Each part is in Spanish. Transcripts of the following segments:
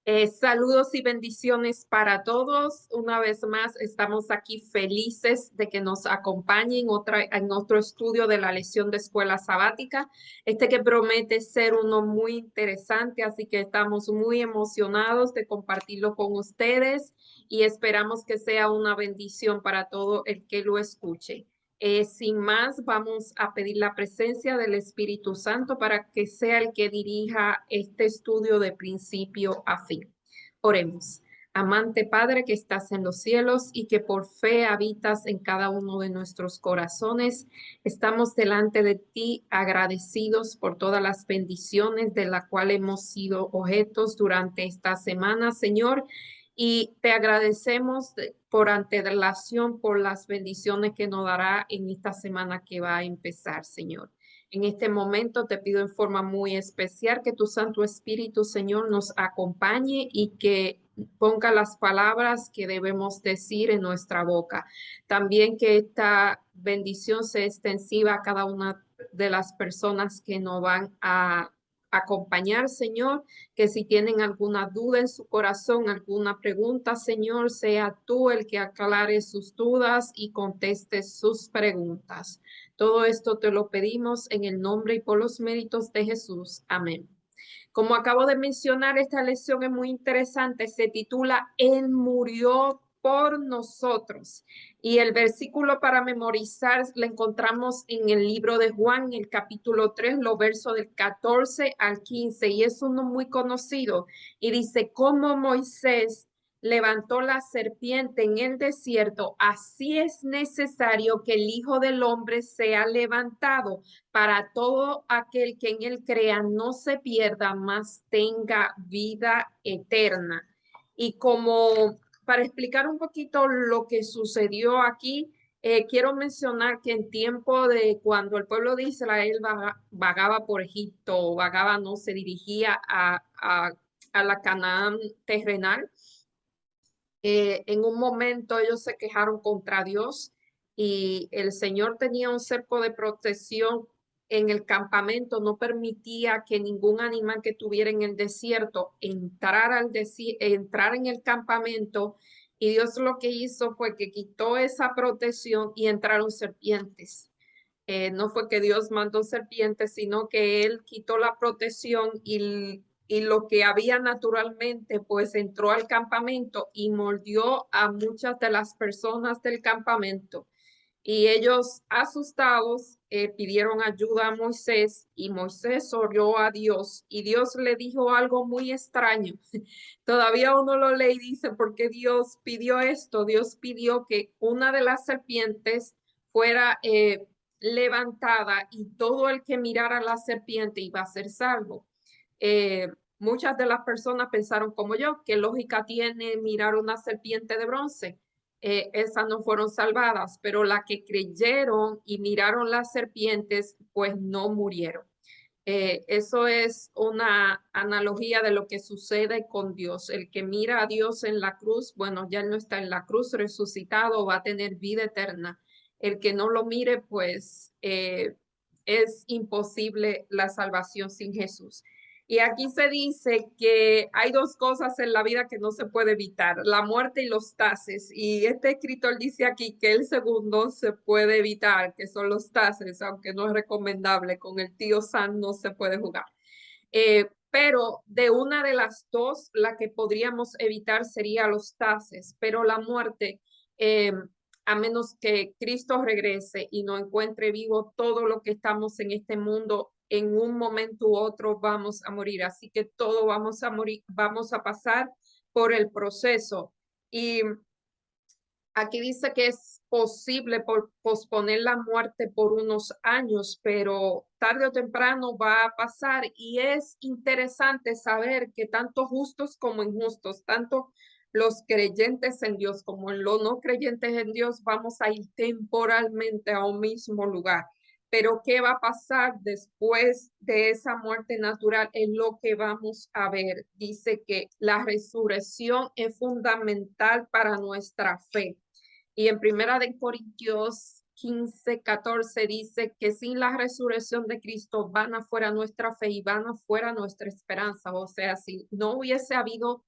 Saludos y bendiciones para todos. Una vez más, estamos aquí felices de que nos acompañen en otro estudio de la lección de escuela sabática, que promete ser uno muy interesante, así que estamos muy emocionados de compartirlo con ustedes y esperamos que sea una bendición para todo el que lo escuche. Sin más, vamos a pedir la presencia del Espíritu Santo para que sea el que dirija este estudio de principio a fin. Oremos. Amante Padre que estás en los cielos y que por fe habitas en cada uno de nuestros corazones, estamos delante de ti agradecidos por todas las bendiciones de las cuales hemos sido objetos durante esta semana, Señor. Y te agradecemos por antelación por las bendiciones que nos dará en esta semana que va a empezar, Señor. En este momento te pido en forma muy especial que tu Santo Espíritu, Señor, nos acompañe y que ponga las palabras que debemos decir en nuestra boca. También que esta bendición sea extensiva a cada una de las personas que nos van a acompañar, Señor, que si tienen alguna duda en su corazón, alguna pregunta, Señor, sea tú el que aclare sus dudas y conteste sus preguntas. Todo esto te lo pedimos en el nombre y por los méritos de Jesús. Amén. Como acabo de mencionar, esta lección es muy interesante. Se titula Él murió por nosotros. Y el versículo para memorizar lo encontramos en el libro de Juan, el capítulo 3, los versos del 14 al 15. Y es uno muy conocido. Y dice, como Moisés levantó la serpiente en el desierto, así es necesario que el Hijo del Hombre sea levantado para todo aquel que en él crea no se pierda, mas tenga vida eterna. Y como para explicar un poquito lo que sucedió aquí, quiero mencionar que en tiempo de cuando el pueblo de Israel vagaba por Egipto, vagaba, no se dirigía a la Canaán terrenal, en un momento ellos se quejaron contra Dios y el Señor tenía un cerco de protección en el campamento, no permitía que ningún animal que tuviera en el desierto entrar en el campamento, y Dios lo que hizo fue que quitó esa protección y entraron serpientes. No fue que Dios mandó serpientes, sino que Él quitó la protección y lo que había naturalmente, pues entró al campamento y mordió a muchas de las personas del campamento. Y ellos, asustados, pidieron ayuda a Moisés y Moisés oró a Dios y Dios le dijo algo muy extraño. Todavía uno lo lee y dice, ¿por qué Dios pidió esto? Dios pidió que una de las serpientes fuera levantada y todo el que mirara a la serpiente iba a ser salvo. Eh, Muchas de las personas pensaron como yo, ¿qué lógica tiene mirar una serpiente de bronce? Esas no fueron salvadas, pero las que creyeron y miraron las serpientes, pues no murieron. Eso es una analogía de lo que sucede con Dios. El que mira a Dios en la cruz, bueno, ya él no está en la cruz, resucitado, va a tener vida eterna. El que no lo mire, pues es imposible la salvación sin Jesús. Y aquí se dice que hay dos cosas en la vida que no se puede evitar, la muerte y los tases. Y este escritor dice aquí que el segundo se puede evitar, que son los tases, aunque no es recomendable. Con el tío Sam no se puede jugar. Pero de una de las dos, la que podríamos evitar sería los tases, pero la muerte, eh, a menos que Cristo regrese y no encuentre vivo todo lo que estamos en este mundo, en un momento u otro vamos a morir. Así que todo vamos a morir, vamos a pasar por el proceso. Y aquí dice que es posible posponer la muerte por unos años, pero tarde o temprano va a pasar, y es interesante saber que tanto justos como injustos, tanto los creyentes en Dios como los no creyentes en Dios, vamos a ir temporalmente a un mismo lugar. Pero ¿qué va a pasar después de esa muerte natural? Es lo que vamos a ver. Dice que la resurrección es fundamental para nuestra fe. Y en Primera de Corintios 15:14 dice que sin la resurrección de Cristo vana fuera nuestra fe y vana fuera nuestra esperanza. O sea, si no hubiese habido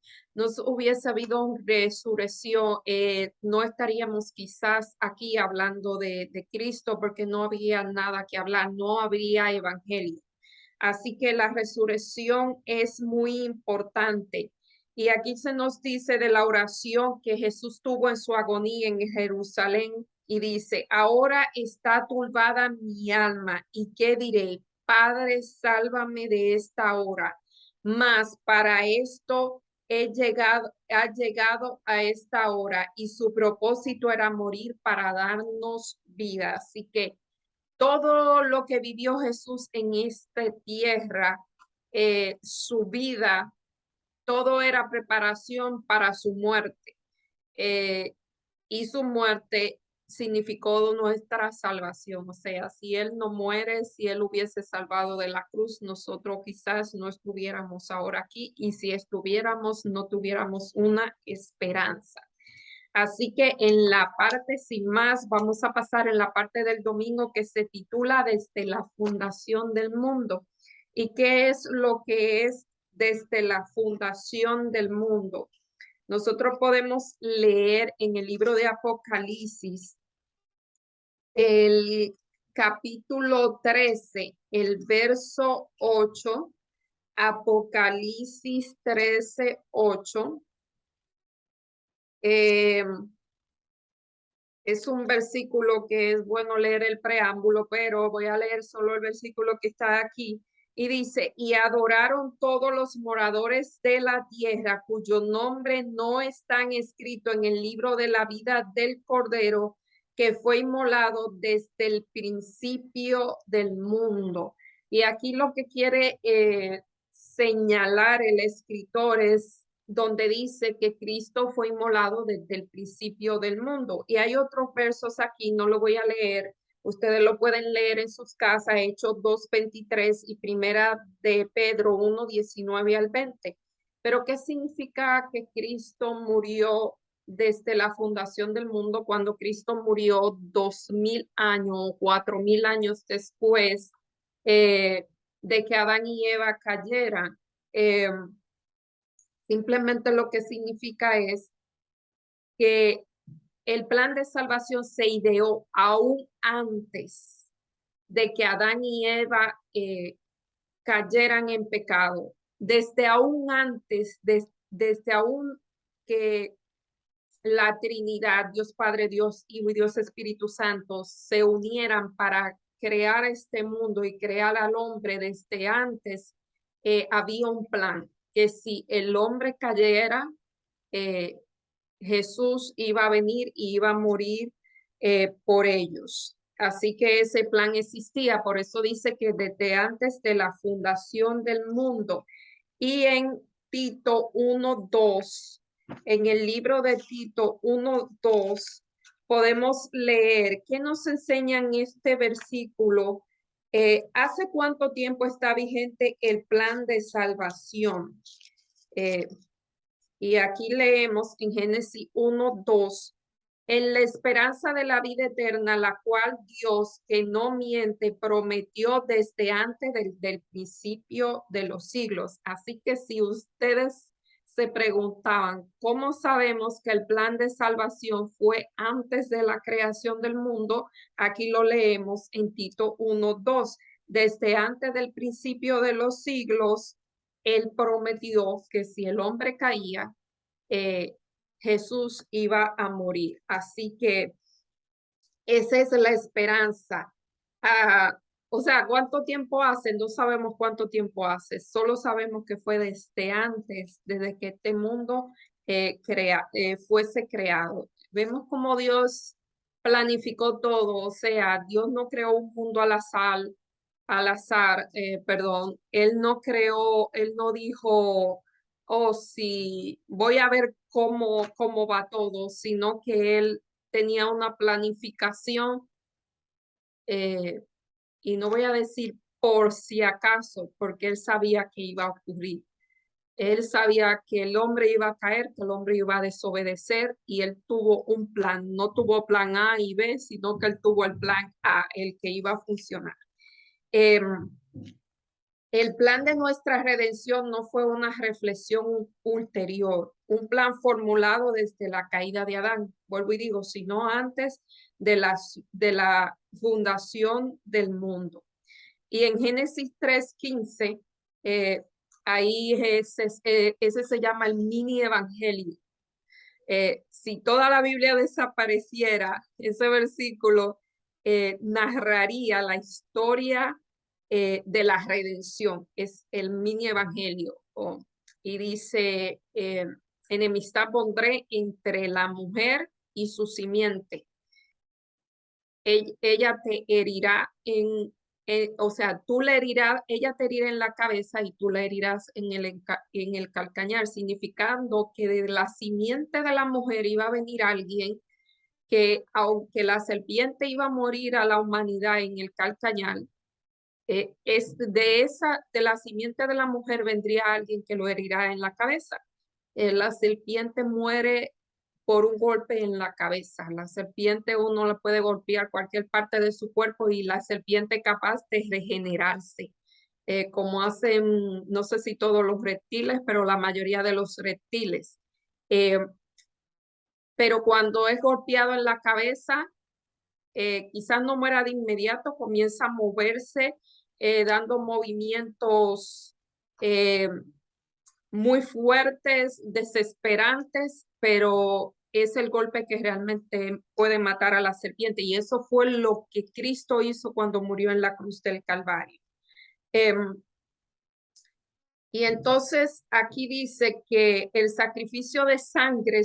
resurrección, no estaríamos quizás aquí hablando de Cristo porque no había nada que hablar, no habría evangelio. Así que la resurrección es muy importante. Y aquí se nos dice de la oración que Jesús tuvo en su agonía en Jerusalén y dice, ahora está turbada mi alma y qué diré, Padre, sálvame de esta hora. Mas para esto ha llegado a esta hora y su propósito era morir para darnos vida. Así que todo lo que vivió Jesús en esta tierra, su vida, todo era preparación para su muerte. Y su muerte significó nuestra salvación. O sea, si Él no muere, si Él hubiese salvado de la cruz, nosotros quizás no estuviéramos ahora aquí y si estuviéramos, no tuviéramos una esperanza. Así que en la parte sin más, vamos a pasar en la parte del domingo que se titula Desde la fundación del mundo. ¿Y qué es lo que es desde la fundación del mundo? Nosotros podemos leer en el libro de Apocalipsis, el capítulo 13, el verso 8, Apocalipsis 13, 8. Es un versículo que es bueno leer el preámbulo, pero voy a leer solo el versículo que está aquí. Y dice, y adoraron todos los moradores de la tierra cuyo nombre no están escrito en el libro de la vida del Cordero que fue inmolado desde el principio del mundo. Y aquí lo que quiere señalar el escritor es donde dice que Cristo fue inmolado desde el principio del mundo. Y hay otros versos aquí, no lo voy a leer, ustedes lo pueden leer en sus casas, Hechos 2:23 y Primera de Pedro 1:19 al 20. Pero ¿qué significa que Cristo murió desde la fundación del mundo cuando Cristo murió 2000 años, 4000 años después de que Adán y Eva cayeran? Simplemente lo que significa es que el plan de salvación se ideó aún antes de que Adán y Eva cayeran en pecado, desde aún antes, desde aún que la Trinidad, Dios Padre, Dios Hijo y Dios Espíritu Santo se unieran para crear este mundo y crear al hombre desde antes, había un plan que si el hombre cayera, eh, Jesús iba a venir y iba a morir por ellos. Así que ese plan existía, por eso dice que desde antes de la fundación del mundo. Y en Tito 1:2, en el libro de Tito 1:2, podemos leer qué nos enseña en este versículo. ¿Hace cuánto tiempo está vigente el plan de salvación? Y aquí leemos en Génesis 1:2, en la esperanza de la vida eterna, la cual Dios, que no miente, prometió desde antes del principio de los siglos. Así que si ustedes se preguntaban, ¿cómo sabemos que el plan de salvación fue antes de la creación del mundo? Aquí lo leemos en Tito 1:2. Desde antes del principio de los siglos, Él prometió que si el hombre caía, eh, Jesús iba a morir. Así que esa es la esperanza. O sea, ¿cuánto tiempo hace? No sabemos cuánto tiempo hace. Solo sabemos que fue desde antes, desde que este mundo fuese creado. Vemos cómo Dios planificó todo. O sea, Dios no creó un mundo al azar, perdón. Él no creó, él no dijo, oh, sí, voy a ver cómo va todo, sino que él tenía una planificación, y no voy a decir por si acaso, porque él sabía que iba a ocurrir. Él sabía que el hombre iba a caer, que el hombre iba a desobedecer y él tuvo un plan. No tuvo plan A y B, sino que él tuvo el plan A, el que iba a funcionar. Eh, el plan de nuestra redención no fue una reflexión ulterior, un plan formulado desde la caída de Adán, vuelvo y digo, sino antes de la fundación del mundo. Y en Génesis 3:15, ahí ese se llama el mini evangelio. Si toda la Biblia desapareciera, ese versículo narraría la historia de la redención. Es el mini evangelio. Y dice, enemistad pondré entre la mujer y su simiente. Ella te herirá o sea, tú le herirás, ella te herirá en la cabeza y tú le herirás en el calcañar, significando que de la simiente de la mujer iba a venir alguien que, aunque la serpiente iba a morir a la humanidad en el calcañar, de la simiente de la mujer vendría alguien que lo herirá en la cabeza. La serpiente muere por un golpe en la cabeza. La serpiente uno la puede golpear cualquier parte de su cuerpo y la serpiente capaz de regenerarse, como hacen, no sé si todos los reptiles, pero la mayoría de los reptiles. Eh, pero cuando es golpeado en la cabeza, quizás no muera de inmediato, comienza a moverse, dando movimientos muy fuertes, desesperantes, pero es el golpe que realmente puede matar a la serpiente. Y eso fue lo que Cristo hizo cuando murió en la cruz del Calvario. Y entonces aquí dice que el sacrificio de sangre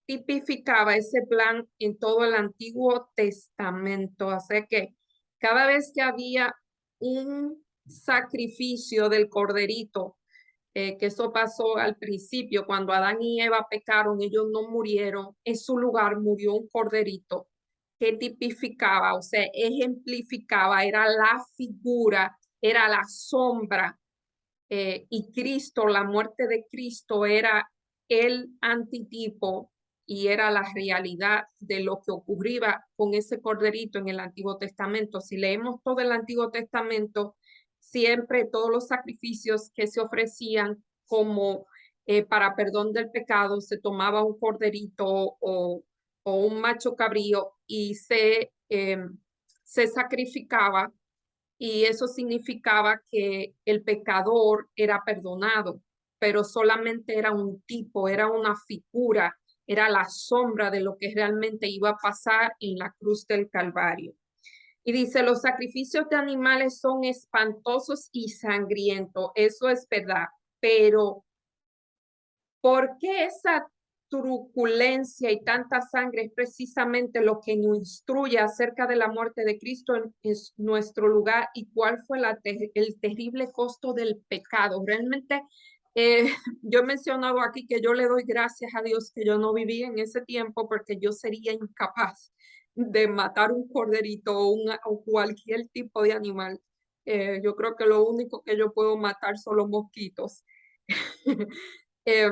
tipificaba ese plan en todo el Antiguo Testamento. Así que cada vez que había un sacrificio del corderito, que eso pasó al principio, cuando Adán y Eva pecaron, ellos no murieron, en su lugar murió un corderito que tipificaba, o sea, ejemplificaba, era la figura, era la sombra, y Cristo, la muerte de Cristo era el antitipo y era la realidad de lo que ocurría con ese corderito en el Antiguo Testamento. Si leemos todo el Antiguo Testamento, siempre todos los sacrificios que se ofrecían como para perdón del pecado, se tomaba un corderito o un macho cabrío y se sacrificaba, y eso significaba que el pecador era perdonado, pero solamente era un tipo, era una figura, era la sombra de lo que realmente iba a pasar en la cruz del Calvario. Y dice, los sacrificios de animales son espantosos y sangrientos, eso es verdad, pero ¿por qué esa truculencia y tanta sangre es precisamente lo que nos instruye acerca de la muerte de Cristo en nuestro lugar y cuál fue el terrible costo del pecado? Realmente, eh, yo he mencionado aquí que yo le doy gracias a Dios que yo no viví en ese tiempo, porque yo sería incapaz de matar un corderito o cualquier tipo de animal. Yo creo que lo único que yo puedo matar son los mosquitos. Eh,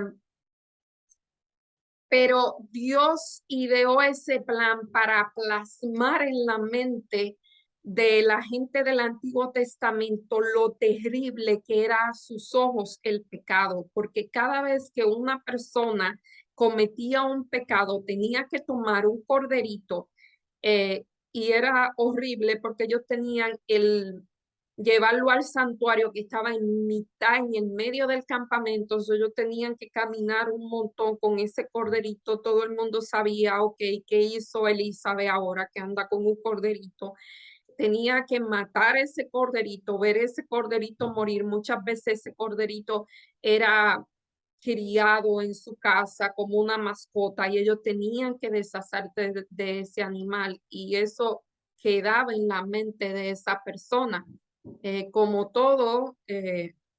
pero Dios ideó ese plan para plasmar en la mente de la gente del Antiguo Testamento lo terrible que era a sus ojos el pecado, porque cada vez que una persona cometía un pecado tenía que tomar un corderito, y era horrible porque ellos tenían llevarlo al santuario que estaba en mitad, en el medio del campamento. Ellos tenían que caminar un montón con ese corderito. Todo el mundo sabía, ok, ¿qué hizo Elizabeth ahora que anda con un corderito? Tenía que matar ese corderito, ver ese corderito morir. Muchas veces ese corderito era criado en su casa como una mascota y ellos tenían que deshacerse de ese animal, y eso quedaba en la mente de esa persona. Como todo,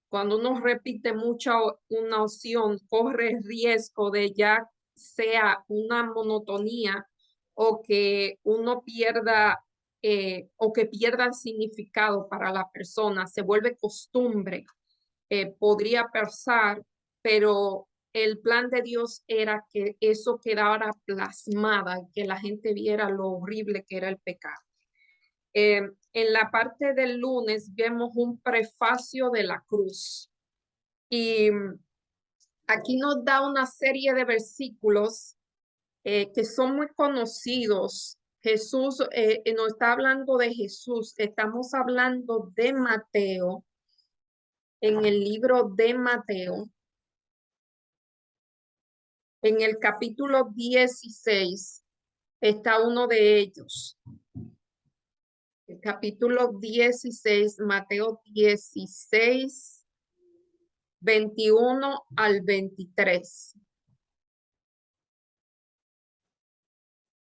cuando uno repite mucho una opción, corre el riesgo de ya sea una monotonía o que uno pierda, o que pierda significado para la persona, se vuelve costumbre. podría pasar, pero el plan de Dios era que eso quedara plasmada, que la gente viera lo horrible que era el pecado. En la parte del lunes vemos un prefacio de la cruz y aquí nos da una serie de versículos que son muy conocidos. Jesús no está hablando de Jesús, estamos hablando de Mateo, en el libro de Mateo, en el capítulo 16, está uno de ellos. El capítulo 16, Mateo 16, 21 al 23.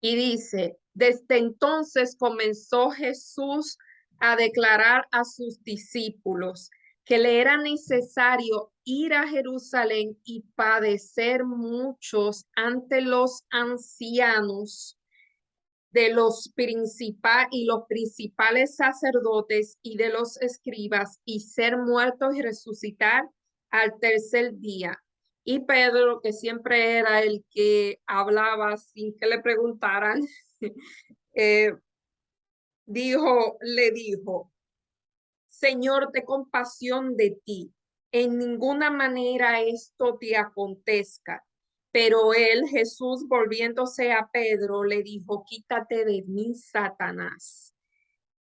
Y dice, desde entonces comenzó Jesús a declarar a sus discípulos que le era necesario ir a Jerusalén y padecer muchos ante los ancianos de los principales sacerdotes y de los escribas y ser muertos y resucitar al tercer día. Y Pedro, que siempre era el que hablaba sin que le preguntaran, le dijo, Señor, ten compasión de ti. En ninguna manera esto te acontezca. Pero él, Jesús, volviéndose a Pedro, le dijo, quítate de mí, Satanás,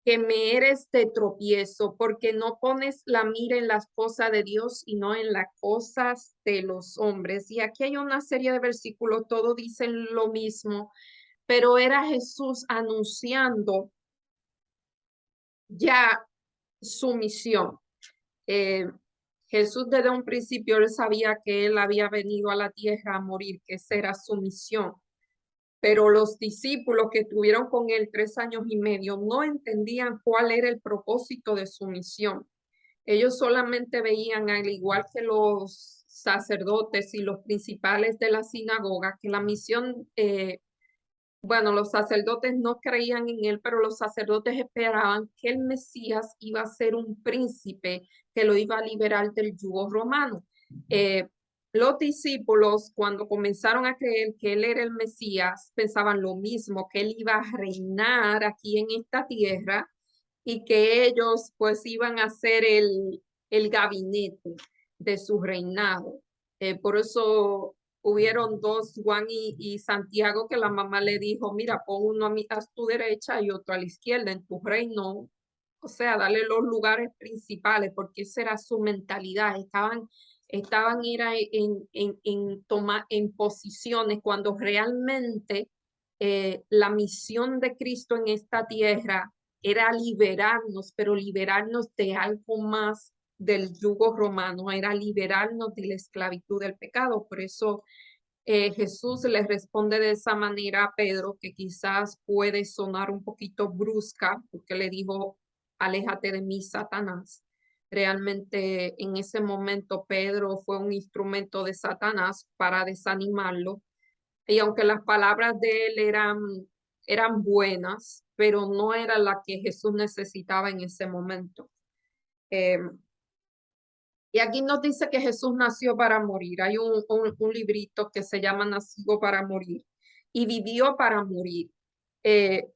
que me eres de tropiezo, porque no pones la mira en las cosas de Dios y no en las cosas de los hombres. Y aquí hay una serie de versículos, todos dicen lo mismo, pero era Jesús anunciando ya su misión. Eh, Jesús desde un principio él sabía que él había venido a la tierra a morir, que esa era su misión. Pero los discípulos que estuvieron con él 3 años y medio no entendían cuál era el propósito de su misión. Ellos solamente veían, al igual que los sacerdotes y los principales de la sinagoga, que la misión bueno, los sacerdotes no creían en él, pero los sacerdotes esperaban que el Mesías iba a ser un príncipe que lo iba a liberar del yugo romano. Los discípulos, cuando comenzaron a creer que él era el Mesías, pensaban lo mismo, que él iba a reinar aquí en esta tierra y que ellos pues iban a ser el gabinete de su reinado. Por eso hubieron dos, Juan y Santiago, que la mamá le dijo, mira, pon uno a tu derecha y otro a la izquierda en tu reino. O sea, darle los lugares principales, porque esa era su mentalidad. Estaban era en posiciones cuando realmente la misión de Cristo en esta tierra era liberarnos, pero liberarnos de algo más del yugo romano, era liberarnos de la esclavitud del pecado. Por eso Jesús le responde de esa manera a Pedro, que quizás puede sonar un poquito brusca, porque le dijo, aléjate de mí, Satanás. Realmente en ese momento Pedro fue un instrumento de Satanás para desanimarlo. Y aunque las palabras de él eran buenas, pero no era la que Jesús necesitaba en ese momento. Eh, y aquí nos dice que Jesús nació para morir. Hay un librito que se llama Nacido para morir y vivió para morir. Eh,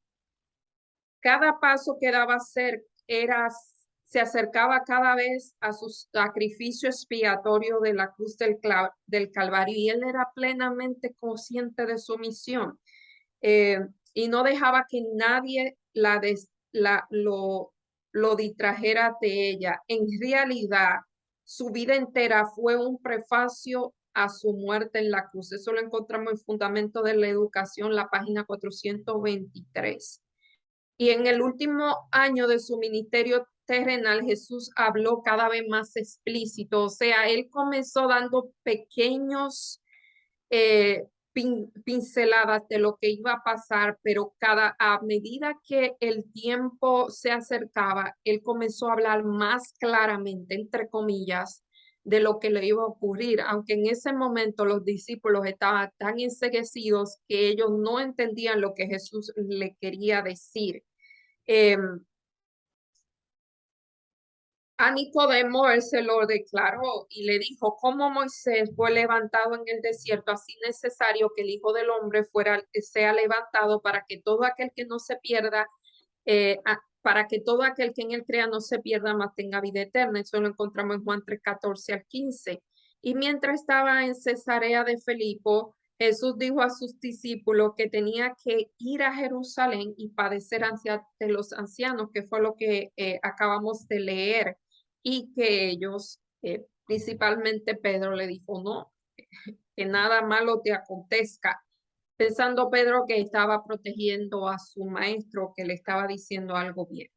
Cada paso que daba se acercaba cada vez a su sacrificio expiatorio de la cruz del Calvario y él era plenamente consciente de su misión eh, y no dejaba que nadie lo distrajera de ella. En realidad, su vida entera fue un prefacio a su muerte en la cruz. Eso lo encontramos en Fundamento de la Educación, la página 423. Y en el último año de su ministerio terrenal, Jesús habló cada vez más explícito. O sea, él comenzó dando pequeños eh, pinceladas de lo que iba a pasar, pero a medida que el tiempo se acercaba, él comenzó a hablar más claramente, entre comillas, de lo que le iba a ocurrir, aunque en ese momento los discípulos estaban tan enseguecidos que ellos no entendían lo que Jesús le quería decir. Eh, A Nicodemo él se lo declaró y le dijo, como Moisés fue levantado en el desierto, así necesario que el Hijo del Hombre sea levantado para que todo aquel que no se pierda, para que todo aquel que en él crea no se pierda, mas tenga vida eterna. Eso lo encontramos en Juan 3:14 al 15. Y mientras estaba en Cesarea de Filipo, Jesús dijo a sus discípulos que tenía que ir a Jerusalén y padecer de los ancianos, que fue lo que acabamos de leer, y que ellos, principalmente Pedro, le dijo, no, que nada malo te acontezca, pensando Pedro que estaba protegiendo a su maestro, que le estaba diciendo algo bien.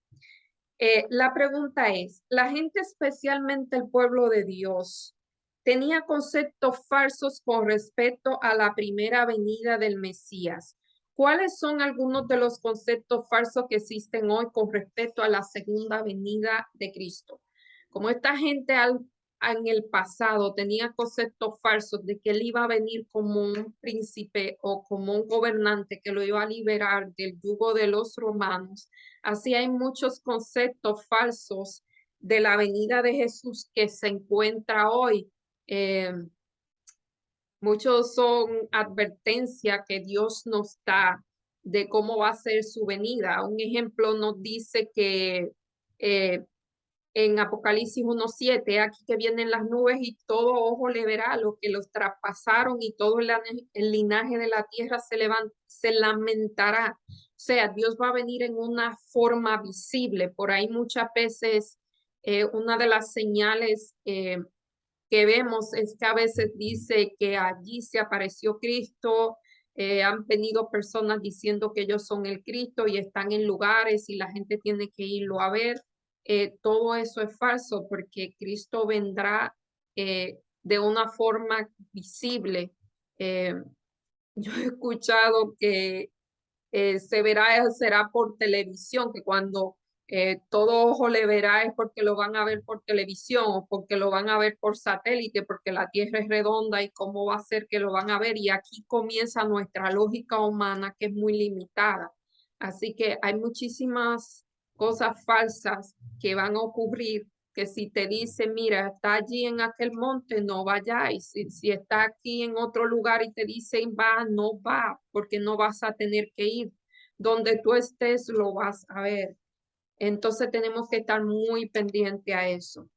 La pregunta es, la gente, especialmente el pueblo de Dios, tenía conceptos falsos con respecto a la primera venida del Mesías. ¿Cuáles son algunos de los conceptos falsos que existen hoy con respecto a la segunda venida de Cristo? Como esta gente en el pasado tenía conceptos falsos de que él iba a venir como un príncipe o como un gobernante que lo iba a liberar del yugo de los romanos. Así hay muchos conceptos falsos de la venida de Jesús que se encuentra hoy. Eh, Muchos son advertencia que Dios nos da de cómo va a ser su venida. Un ejemplo nos dice que eh, en Apocalipsis 1:7, aquí que vienen las nubes y todo ojo le verá, lo que los traspasaron y todo el linaje de la tierra se lamentará. O sea, Dios va a venir en una forma visible. Por ahí muchas veces una de las señales que vemos es que a veces dice que allí se apareció Cristo. Han venido personas diciendo que ellos son el Cristo y están en lugares y la gente tiene que irlo a ver. Todo eso es falso porque Cristo vendrá de una forma visible. Eh, yo he escuchado que será por televisión, que cuando todo ojo le verá es porque lo van a ver por televisión o porque lo van a ver por satélite, porque la Tierra es redonda y cómo va a ser que lo van a ver. Y aquí comienza nuestra lógica humana que es muy limitada. Así que hay muchísimas cosas falsas que van a ocurrir que si te dice, mira, está allí en aquel monte, no vayáis. Si está aquí en otro lugar y te dicen, va, no va, porque no vas a tener que ir. Donde tú estés, lo vas a ver. Entonces tenemos que estar muy pendiente a eso.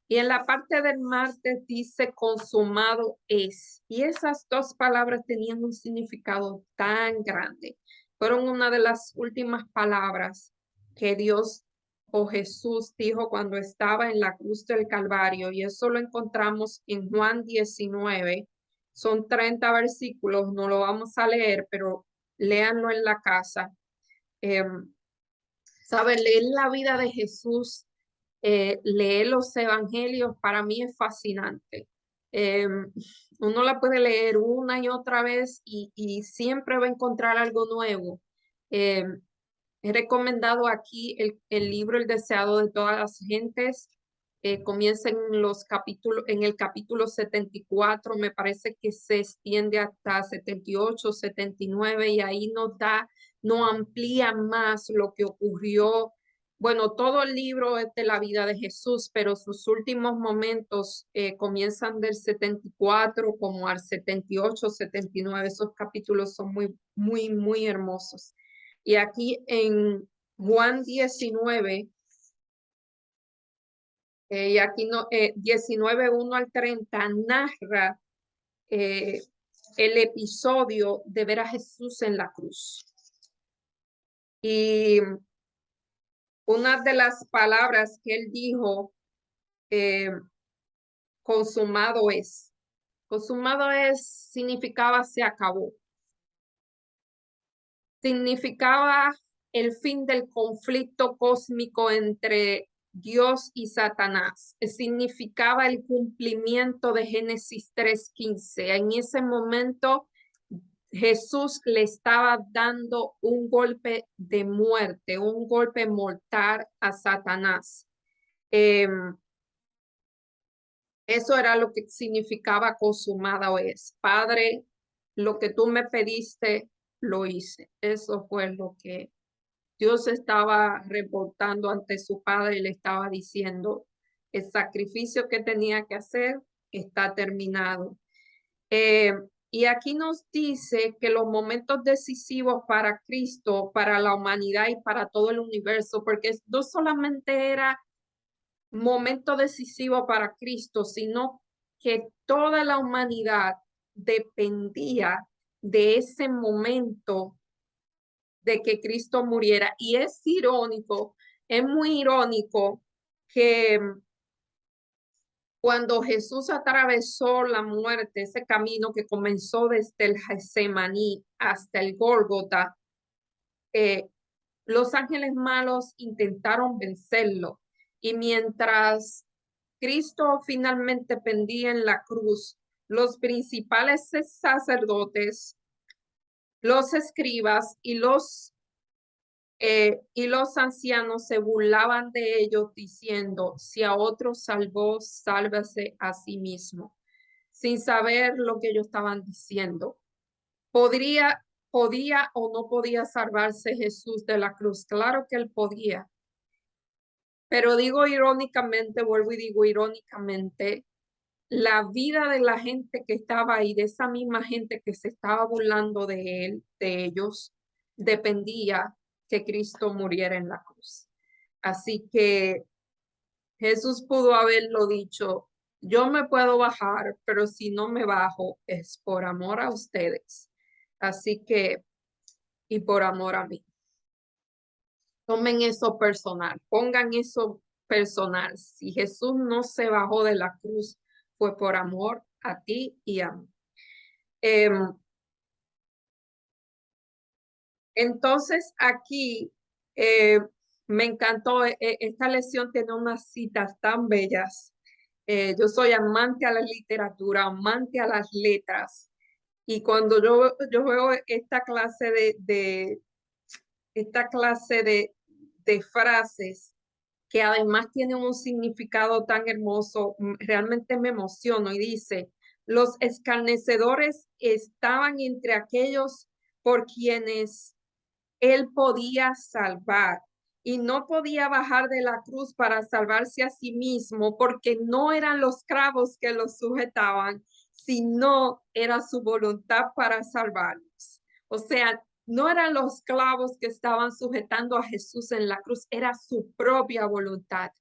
Y en la parte del martes dice consumado es. Y esas dos palabras tenían un significado tan grande. Fueron una de las últimas palabras que Dios o Jesús dijo cuando estaba en la cruz del Calvario. Y eso lo encontramos en Juan 19. Son 30 versículos, no lo vamos a leer, pero léanlo en la casa. Eh, ¿Saben? Leer la vida de Jesús, leer los evangelios para mí es fascinante. Eh, Uno la puede leer una y otra vez y siempre va a encontrar algo nuevo. Eh, He recomendado aquí el libro El deseado de todas las gentes. Comienza en el capítulo 74, me parece que se extiende hasta 78, 79 y ahí no amplía más lo que ocurrió. Bueno, todo el libro es de la vida de Jesús, pero sus últimos momentos comienzan del 74 como al 78, 79. Esos capítulos son muy, muy, muy hermosos. Y aquí en Juan 19, y aquí no, 19, 1 al 30, narra eh, el episodio de ver a Jesús en la cruz. Y una de las palabras que él dijo, eh, consumado es. Consumado es, significaba se acabó. Significaba el fin del conflicto cósmico entre Dios y Satanás. Significaba el cumplimiento de Génesis 3:15. En ese momento Jesús le estaba dando un golpe de muerte, un golpe mortal a Satanás. Eso era lo que significaba consumada o es. Padre, lo que tú me pediste, lo hice. Eso fue lo que Dios estaba reportando ante su padre y le estaba diciendo. el sacrificio que tenía que hacer está terminado. Y aquí nos dice que los momentos decisivos para Cristo, para la humanidad y para todo el universo, porque no solamente era momento decisivo para Cristo, sino que toda la humanidad dependía de ese momento de que Cristo muriera. Y es irónico, es muy irónico que cuando Jesús atravesó la muerte, ese camino que comenzó desde el Getsemaní hasta el Gólgota, los ángeles malos intentaron vencerlo. Y mientras Cristo finalmente pendía en la cruz, los principales sacerdotes, los escribas y los ancianos se burlaban de ellos diciendo, si a otro salvó, sálvese a sí mismo, sin saber lo que ellos estaban diciendo. ¿Podía o no podía salvarse Jesús de la cruz? Claro que él podía, pero digo irónicamente, vuelvo y digo irónicamente, la vida de la gente que estaba ahí, de esa misma gente que se estaba burlando de él, de ellos, dependía que Cristo muriera en la cruz. Así que Jesús pudo haberlo dicho, yo me puedo bajar, pero si no me bajo es por amor a ustedes. Así que, y por amor a mí. Tomen eso personal, pongan eso personal. Si Jesús no se bajó de la cruz, fue por amor a ti y a mí. Entonces aquí me encantó, esta lección tiene unas citas tan bellas. Yo soy amante a la literatura, amante a las letras. Y cuando yo veo esta clase de frases que además tienen un significado tan hermoso, realmente me emociono y dice, los escarnecedores estaban entre aquellos por quienes él podía salvar y no podía bajar de la cruz para salvarse a sí mismo porque no eran los clavos que los sujetaban, sino era su voluntad para salvarlos. O sea, no eran los clavos que estaban sujetando a Jesús en la cruz, era su propia voluntad.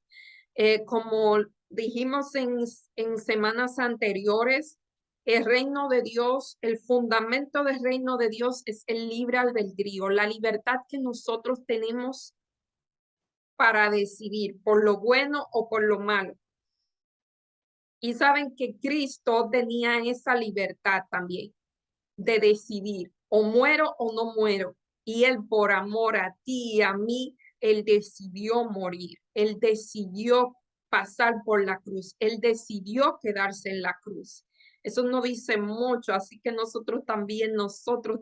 Como dijimos en semanas anteriores, el reino de Dios, el fundamento del reino de Dios es el libre albedrío, la libertad que nosotros tenemos para decidir por lo bueno o por lo malo. Y saben que Cristo tenía esa libertad también de decidir o muero o no muero. Y él por amor a ti y a mí, él decidió morir, él decidió pasar por la cruz, él decidió quedarse en la cruz. Eso no dice mucho, así que nosotros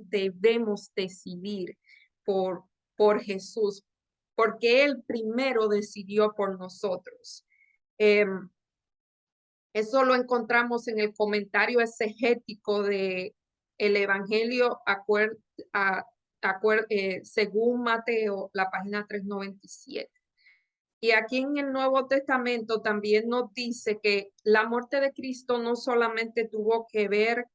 debemos decidir por, por Jesús, porque él primero decidió por nosotros. Eso lo encontramos en el comentario exegético de el Evangelio según Mateo, la página 397. Y aquí en el Nuevo Testamento también nos dice que la muerte de Cristo no solamente tuvo que ver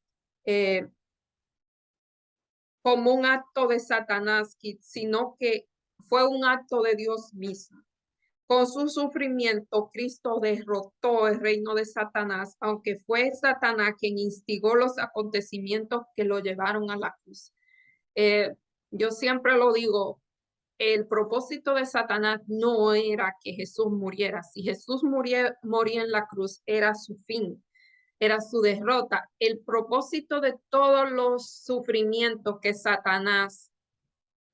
como un acto de Satanás, sino que fue un acto de Dios mismo. Con su sufrimiento, Cristo derrotó el reino de Satanás, aunque fue Satanás quien instigó los acontecimientos que lo llevaron a la cruz. Yo siempre lo digo, el propósito de Satanás no era que Jesús muriera. Si Jesús moría en la cruz, era su fin, era su derrota. El propósito de todos los sufrimientos que Satanás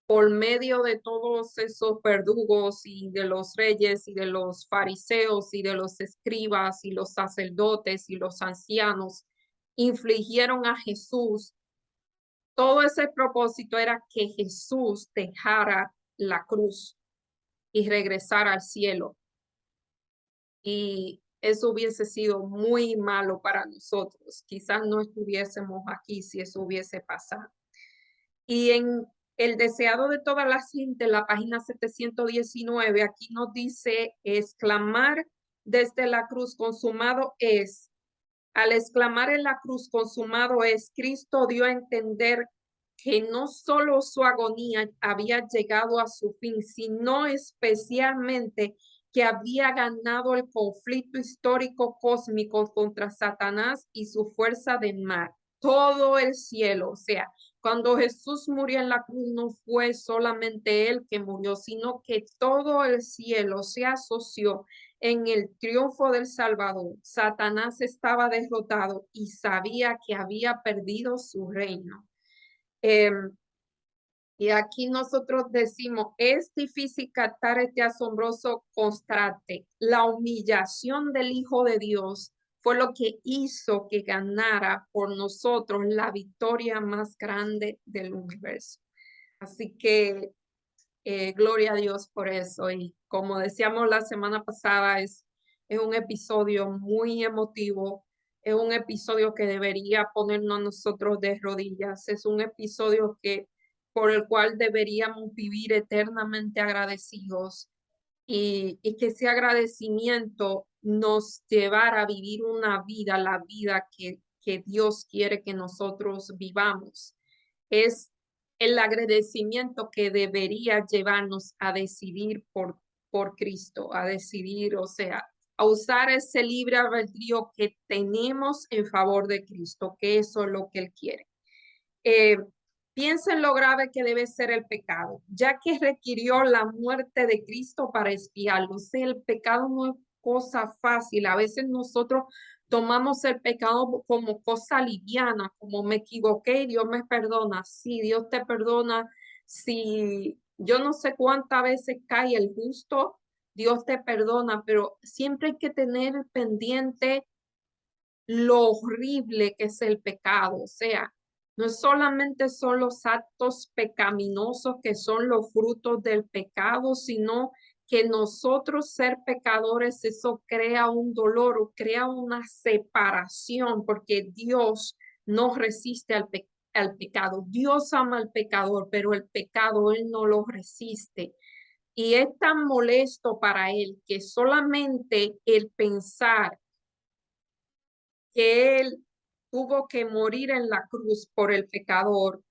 por medio de todos esos verdugos y de los reyes y de los fariseos y de los escribas y los sacerdotes y los ancianos infligieron a Jesús, todo ese propósito era que Jesús dejara la cruz y regresara al cielo. Y eso hubiese sido muy malo para nosotros. Quizás no estuviésemos aquí si eso hubiese pasado. Y en el deseado de toda la gente, la página 719, aquí nos dice exclamar desde la cruz, consumado es. Al exclamar en la cruz, consumado es, Cristo dio a entender que no solo su agonía había llegado a su fin, sino especialmente que había ganado el conflicto histórico cósmico contra Satanás y su fuerza de mal. Todo el cielo, o sea, cuando Jesús murió en la cruz, no fue solamente él que murió, sino que todo el cielo se asoció en el triunfo del Salvador. Satanás estaba derrotado y sabía que había perdido su reino. Eh, y aquí nosotros decimos, es difícil captar este asombroso contraste. La humillación del Hijo de Dios fue lo que hizo que ganara por nosotros la victoria más grande del universo. Así que gloria a Dios por eso. Y como decíamos la semana pasada, es un episodio muy emotivo, es un episodio que debería ponernos a nosotros de rodillas, es un episodio por el cual deberíamos vivir eternamente agradecidos y que ese agradecimiento nos llevara a vivir una vida, la vida que Dios quiere que nosotros vivamos. Es el agradecimiento que debería llevarnos a decidir por Cristo, a decidir, o sea, a usar ese libre albedrío que tenemos en favor de Cristo, que eso es lo que Él quiere. Eh, Piensa en lo grave que debe ser el pecado, ya que requirió la muerte de Cristo para expiarlo. O sea, el pecado no es cosa fácil. A veces nosotros tomamos el pecado como cosa liviana, como me equivoqué y Dios me perdona. Sí, Dios te perdona. Si yo no sé cuántas veces cae el justo, Dios te perdona, pero siempre hay que tener pendiente lo horrible que es el pecado. O sea, no solamente son los actos pecaminosos que son los frutos del pecado, sino que nosotros ser pecadores, eso crea un dolor o crea una separación, porque Dios no resiste al pecado. Dios ama al pecador, pero el pecado Él no lo resiste. Y es tan molesto para Él que solamente el pensar que Él tuvo que morir en la cruz por el pecador,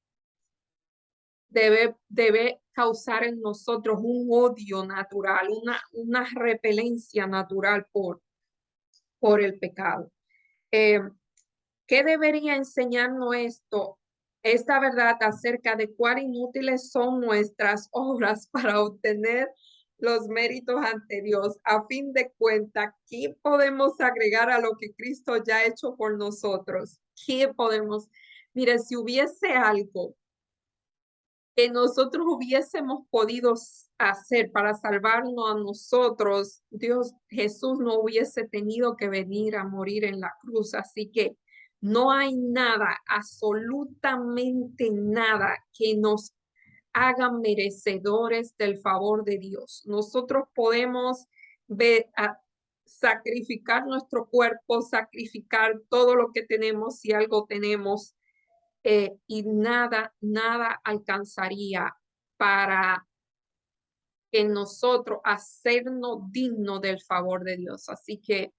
debe causar en nosotros un odio natural, una repelencia natural por el pecado. Eh, ¿Qué debería enseñarnos esto? Esta verdad acerca de cuán inútiles son nuestras obras para obtener los méritos ante Dios. A fin de cuentas, ¿qué podemos agregar a lo que Cristo ya ha hecho por nosotros? ¿Qué podemos? Mire, si hubiese algo que nosotros hubiésemos podido hacer para salvarnos a nosotros, Dios Jesús no hubiese tenido que venir a morir en la cruz. Así que no hay nada, absolutamente nada que nos haga merecedores del favor de Dios. Nosotros podemos sacrificar nuestro cuerpo, sacrificar todo lo que tenemos, si algo tenemos, y nada alcanzaría para que nosotros hacernos dignos del favor de Dios. Así que,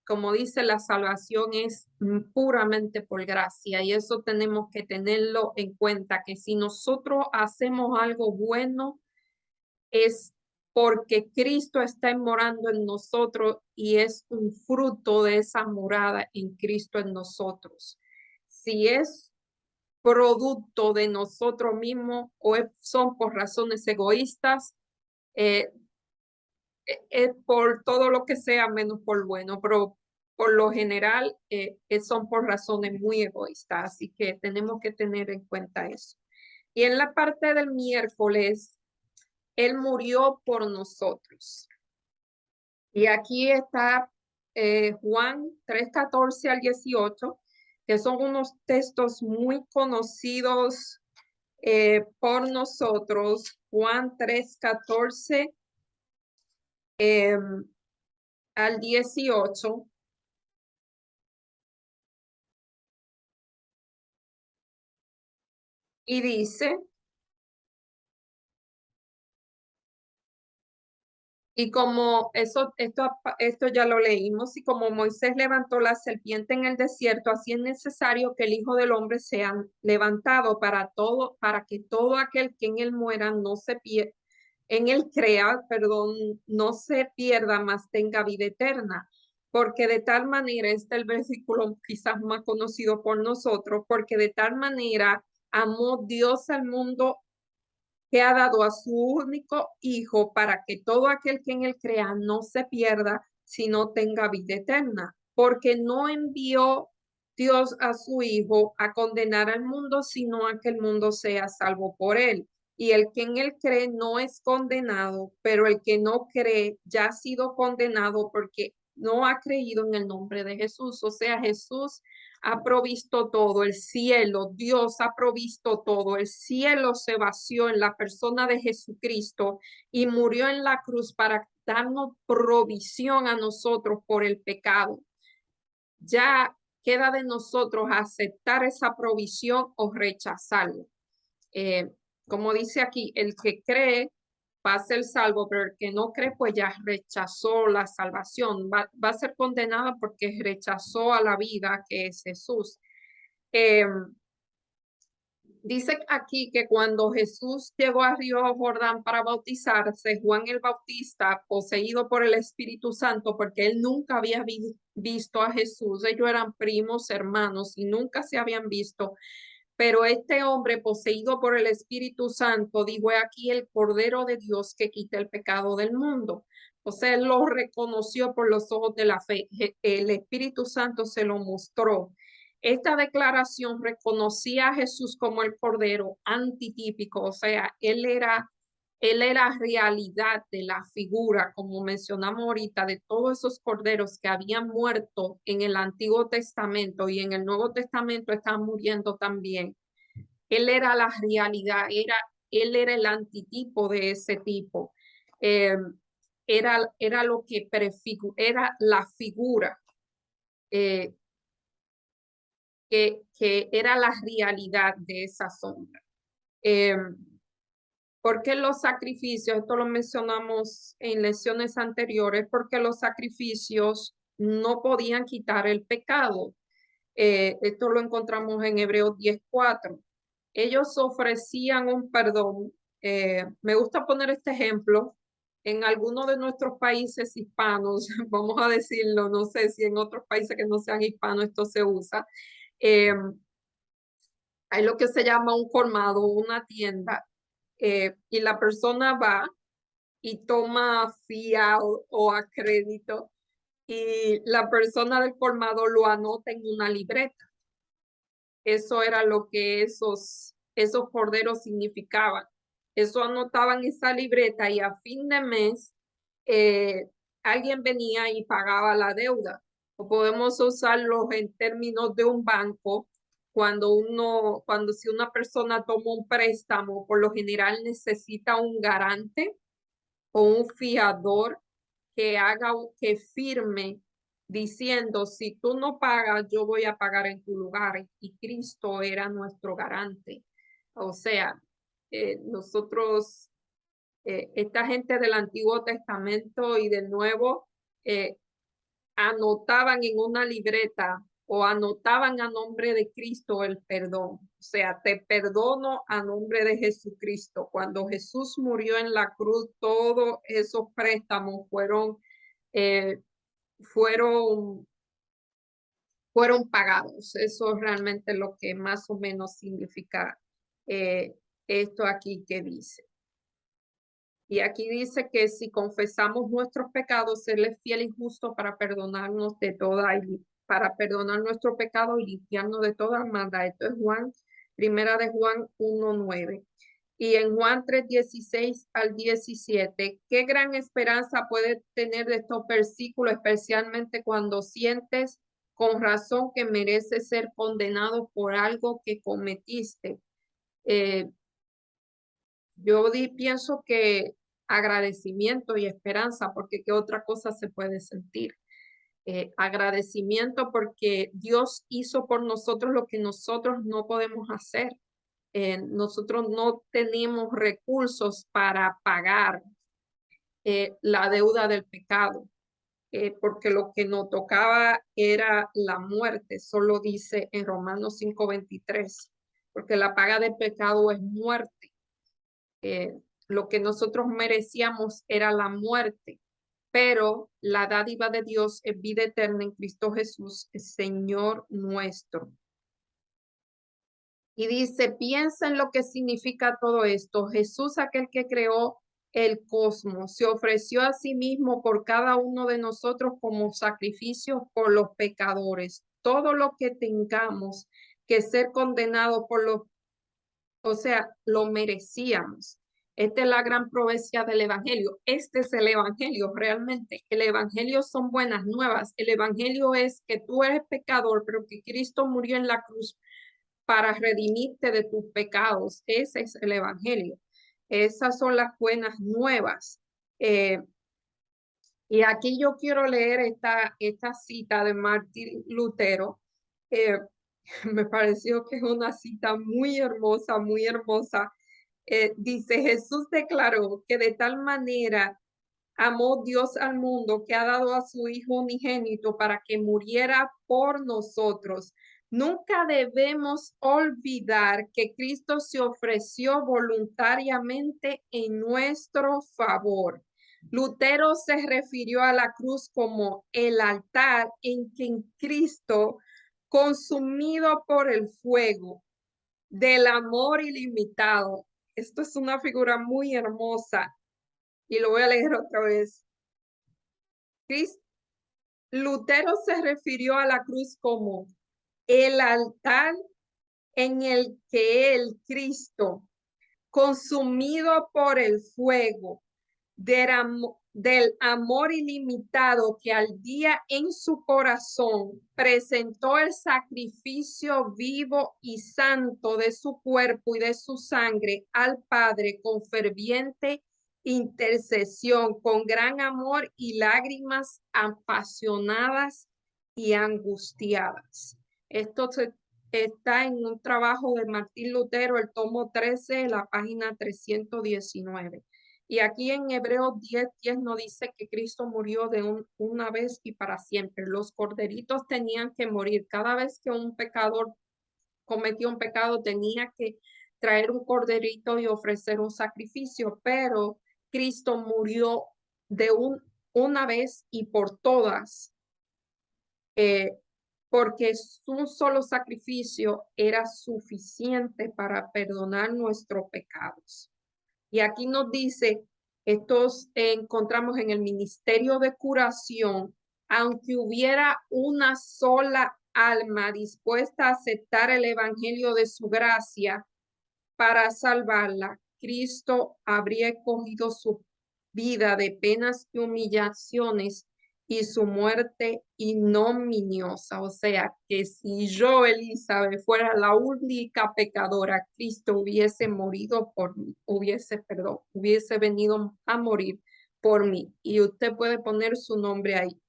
como dice, la salvación es puramente por gracia y eso tenemos que tenerlo en cuenta, que si nosotros hacemos algo bueno, es porque Cristo está morando en nosotros y es un fruto de esa morada en Cristo en nosotros. Si es producto de nosotros mismos o son por razones egoístas, eh, es por todo lo que sea menos por bueno, pero por lo general son por razones muy egoístas, así que tenemos que tener en cuenta eso. Y en la parte del miércoles, Él murió por nosotros. Y aquí está Juan 3:14 al 18, que son unos textos muy conocidos por nosotros. Juan 3:14 eh, al 18. Y dice, Y como esto ya lo leímos, y como Moisés levantó la serpiente en el desierto, así es necesario que el Hijo del Hombre sea levantado para que todo aquel que en él muera no se pierda, en él crea, perdón, no se pierda, mas tenga vida eterna. Porque de tal manera, este es el versículo quizás más conocido por nosotros, porque de tal manera amó Dios al mundo que ha dado a su único Hijo para que todo aquel que en él crea no se pierda, sino tenga vida eterna. Porque no envió Dios a su Hijo a condenar al mundo, sino a que el mundo sea salvo por él. Y el que en él cree no es condenado, pero el que no cree ya ha sido condenado porque no ha creído en el nombre de Jesús. O sea, Jesús ha provisto todo, el cielo, Dios ha provisto todo, el cielo se vació en la persona de Jesucristo y murió en la cruz para darnos provisión a nosotros por el pecado. Ya queda de nosotros aceptar esa provisión o rechazarla. Eh, Como dice aquí, el que cree va a ser salvo, pero el que no cree, pues ya rechazó la salvación, va a ser condenado porque rechazó a la vida que es Jesús. Eh, Dice aquí que cuando Jesús llegó a Río Jordán para bautizarse, Juan el Bautista, poseído por el Espíritu Santo, porque él nunca había visto a Jesús, ellos eran primos, hermanos y nunca se habían visto, pero este hombre poseído por el Espíritu Santo dijo: "He aquí el Cordero de Dios que quita el pecado del mundo". O sea, él lo reconoció por los ojos de la fe. El Espíritu Santo se lo mostró. Esta declaración reconocía a Jesús como el Cordero antitípico, o sea, él era realidad de la figura, como mencionamos ahorita, de todos esos corderos que habían muerto en el Antiguo Testamento y en el Nuevo Testamento están muriendo también. Él era la realidad, él era el antitipo de ese tipo. Eh, era lo que era la figura, eh, que era la realidad de esa sombra. Eh, Porque los sacrificios, esto lo mencionamos en lecciones anteriores, porque los sacrificios no podían quitar el pecado. Esto lo encontramos en Hebreos 10:4. Ellos ofrecían un perdón. Me gusta poner este ejemplo. En algunos de nuestros países hispanos, vamos a decirlo, no sé si en otros países que no sean hispanos esto se usa, eh, hay lo que se llama un colmado, una tienda, y la persona va y toma fiado o a crédito y la persona del colmado lo anota en una libreta. Eso era lo que esos corderos significaban. Eso anotaban en esa libreta y a fin de mes eh, alguien venía y pagaba la deuda. O podemos usarlo en términos de un banco. Cuando si una persona toma un préstamo, por lo general necesita un garante o un fiador que firme diciendo: si tú no pagas, yo voy a pagar en tu lugar. Y Cristo era nuestro garante. O sea, nosotros, esta gente del Antiguo Testamento y del Nuevo, eh, anotaban en una libreta o anotaban a nombre de Cristo el perdón. O sea, te perdono a nombre de Jesucristo. Cuando Jesús murió en la cruz, todos esos préstamos eh, fueron, fueron pagados. Eso es realmente lo que más o menos significa eh, esto aquí que dice. Y aquí dice que si confesamos nuestros pecados, Él es fiel y justo para perdonarnos de para perdonar nuestro pecado y limpiarnos de toda maldad. Esto es Primera de Juan 1:9. Y en Juan 3:16 al 17, qué gran esperanza puedes tener de estos versículos, especialmente cuando sientes con razón que mereces ser condenado por algo que cometiste. Eh, pienso que agradecimiento y esperanza, porque qué otra cosa se puede sentir. Agradecimiento porque Dios hizo por nosotros lo que nosotros no podemos hacer. Nosotros no tenemos recursos para pagar. la deuda del pecado, porque lo que nos tocaba era la muerte, solo dice en Romanos 5:23, porque la paga del pecado es muerte. Lo que nosotros merecíamos era la muerte, pero la dádiva de Dios es vida eterna en Cristo Jesús, el Señor nuestro. Y dice, piensa en lo que significa todo esto. Jesús, aquel que creó el cosmos, se ofreció a sí mismo por cada uno de nosotros como sacrificio por los pecadores. Todo lo que tengamos que ser condenado por los, o sea, lo merecíamos. Esta es la gran profecía del Evangelio. Este es el Evangelio realmente. El Evangelio son buenas nuevas. El Evangelio es que tú eres pecador, pero que Cristo murió en la cruz para redimirte de tus pecados. Ese es el Evangelio. Esas son las buenas nuevas. Y aquí yo quiero leer esta cita de Martín Lutero. Eh, Me pareció que es una cita muy hermosa, muy hermosa. Dice, Jesús declaró que de tal manera amó Dios al mundo que ha dado a su Hijo unigénito para que muriera por nosotros. Nunca debemos olvidar que Cristo se ofreció voluntariamente en nuestro favor. Lutero se refirió a la cruz como el altar en que Cristo, consumido por el fuego del amor ilimitado. Esto es una figura muy hermosa y lo voy a leer otra vez. Lutero se refirió a la cruz como el altar en el que el Cristo, consumido por el fuego del amor ilimitado que ardía en su corazón, presentó el sacrificio vivo y santo de su cuerpo y de su sangre al Padre con ferviente intercesión, con gran amor y lágrimas apasionadas y angustiadas. Esto está en un trabajo de Martín Lutero, el tomo 13, la página 319. Y aquí en Hebreos 10:10 nos dice que Cristo murió de una vez y para siempre. Los corderitos tenían que morir. Cada vez que un pecador cometió un pecado, tenía que traer un corderito y ofrecer un sacrificio, pero Cristo murió de una vez y por todas, porque un solo sacrificio era suficiente para perdonar nuestros pecados. Y aquí nos dice, estos encontramos en el ministerio de curación, aunque hubiera una sola alma dispuesta a aceptar el evangelio de su gracia para salvarla, Cristo habría escogido su vida de penas y humillaciones y su muerte ignominiosa. O sea, que si yo, Elizabeth, fuera la única pecadora, Cristo hubiese morido por mí, hubiese venido a morir por mí. Y usted puede poner su nombre ahí.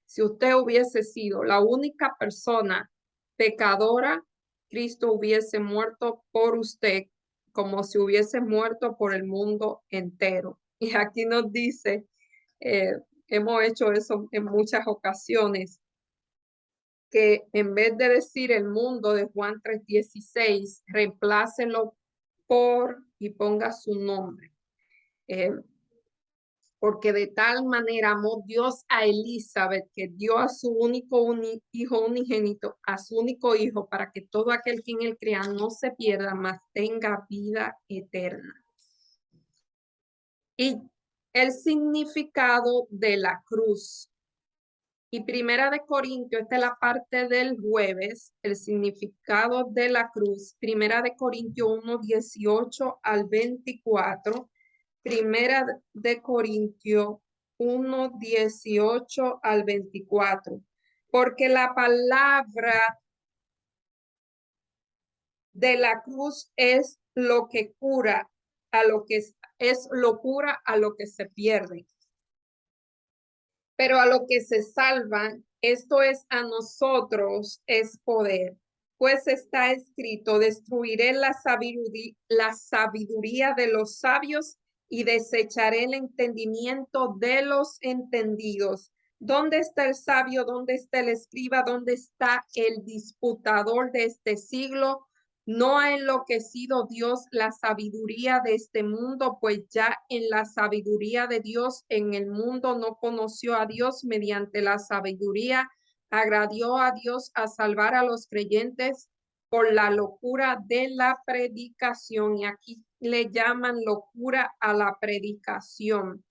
Si usted hubiese sido la única persona pecadora, Cristo hubiese muerto por usted como si hubiese muerto por el mundo entero. Y aquí nos dice, eh, hemos hecho eso en muchas ocasiones, que en vez de decir el mundo de Juan 3:16, reemplácelo por y ponga su nombre. Porque de tal manera amó Dios a Elizabeth que dio a su único hijo unigénito, a su único hijo, para que todo aquel que en él crea no se pierda, mas tenga vida eterna. Y el significado de la cruz. Y Primera de Corintios, esta es la parte del jueves, el significado de la cruz. Primera de Corintios 1:18 al 24. Primera de Corintios 1:18 al 24. Porque la palabra de la cruz es lo que cura a lo que es locura a lo que se pierde. Pero a lo que se salvan, esto es a nosotros, es poder. Pues está escrito, destruiré la sabiduría de los sabios y desecharé el entendimiento de los entendidos. ¿Dónde está el sabio? ¿Dónde está el escriba? ¿Dónde está el disputador de este siglo? No ha enloquecido Dios la sabiduría de este mundo, pues ya en la sabiduría de Dios en el mundo no conoció a Dios. Mediante la sabiduría agradó a Dios a salvar a los creyentes por la locura de la predicación. Y aquí le llaman locura a la predicación.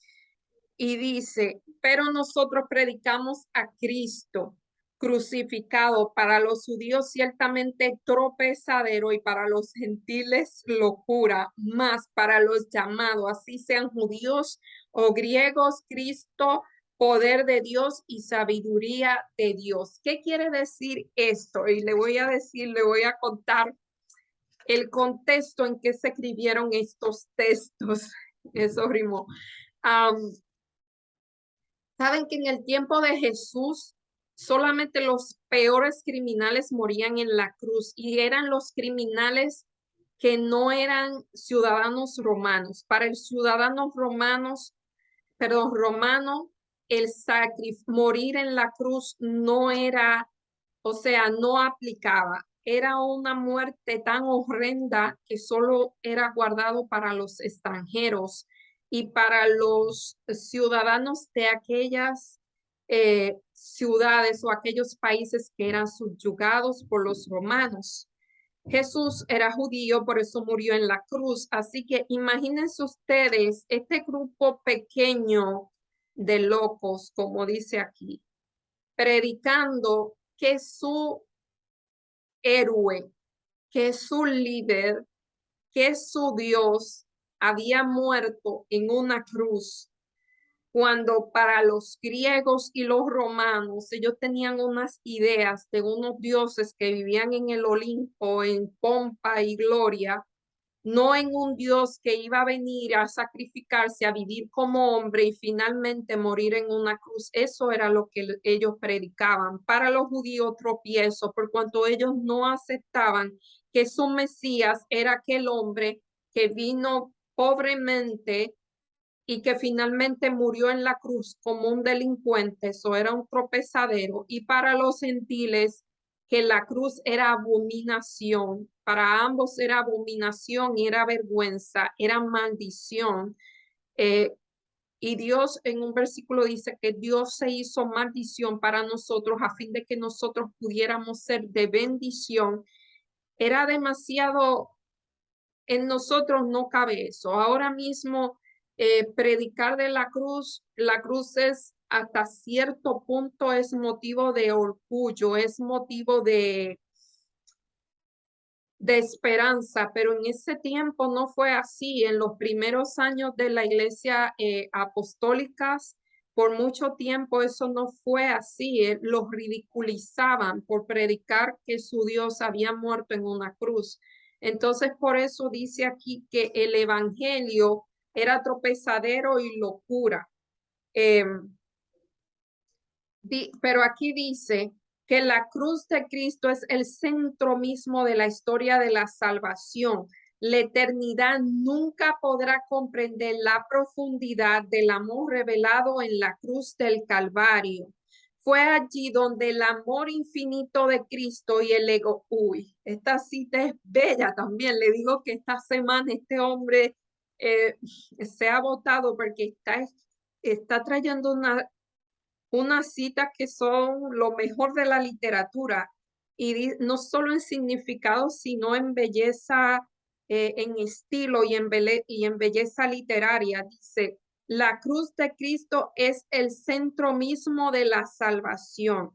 Y dice, pero nosotros predicamos a Cristo crucificado, para los judíos ciertamente tropezadero y para los gentiles locura, más para los llamados, así sean judíos o griegos, Cristo, poder de Dios y sabiduría de Dios. ¿Qué quiere decir esto? Y le voy a contar el contexto en que se escribieron estos textos. Eso rimó. Saben que en el tiempo de Jesús solamente los peores criminales morían en la cruz y eran los criminales que no eran ciudadanos romanos. Para el ciudadano romano, morir en la cruz no era, o sea, no aplicaba. Era una muerte tan horrenda que solo era guardado para los extranjeros y para los ciudadanos de aquellas ciudades o aquellos países que eran subyugados por los romanos. Jesús era judío, por eso murió en la cruz. Así que imagínense ustedes este grupo pequeño de locos, como dice aquí, predicando que su héroe, que su líder, que su Dios había muerto en una cruz, cuando para los griegos y los romanos ellos tenían unas ideas de unos dioses que vivían en el Olimpo en pompa y gloria, no en un Dios que iba a venir a sacrificarse, a vivir como hombre y finalmente morir en una cruz. Eso era lo que ellos predicaban. Para los judíos tropiezo, por cuanto ellos no aceptaban que su Mesías era aquel hombre que vino pobremente y que finalmente murió en la cruz como un delincuente, eso era un tropezadero, y para los gentiles que la cruz era abominación, para ambos era abominación y era vergüenza, era maldición. Eh, y Dios en un versículo dice que Dios se hizo maldición para nosotros a fin de que nosotros pudiéramos ser de bendición. Era demasiado, en nosotros no cabe eso. Ahora mismo predicar de la cruz es hasta cierto punto es motivo de orgullo, es motivo de esperanza, pero en ese tiempo no fue así. En los primeros años de la iglesia apostólicas, por mucho tiempo eso no fue así. Los ridiculizaban por predicar que su Dios había muerto en una cruz. Entonces, por eso dice aquí que el evangelio era tropezadero y locura. Pero aquí dice que la cruz de Cristo es el centro mismo de la historia de la salvación. La eternidad nunca podrá comprender la profundidad del amor revelado en la cruz del Calvario. Fue allí donde el amor infinito de Cristo y el ego, uy, esta cita es bella también. Le digo que esta semana este hombre se ha votado porque está trayendo unas citas que son lo mejor de la literatura y no solo en significado, sino en belleza, en estilo y en belleza literaria. Dice, la cruz de Cristo es el centro mismo de la salvación.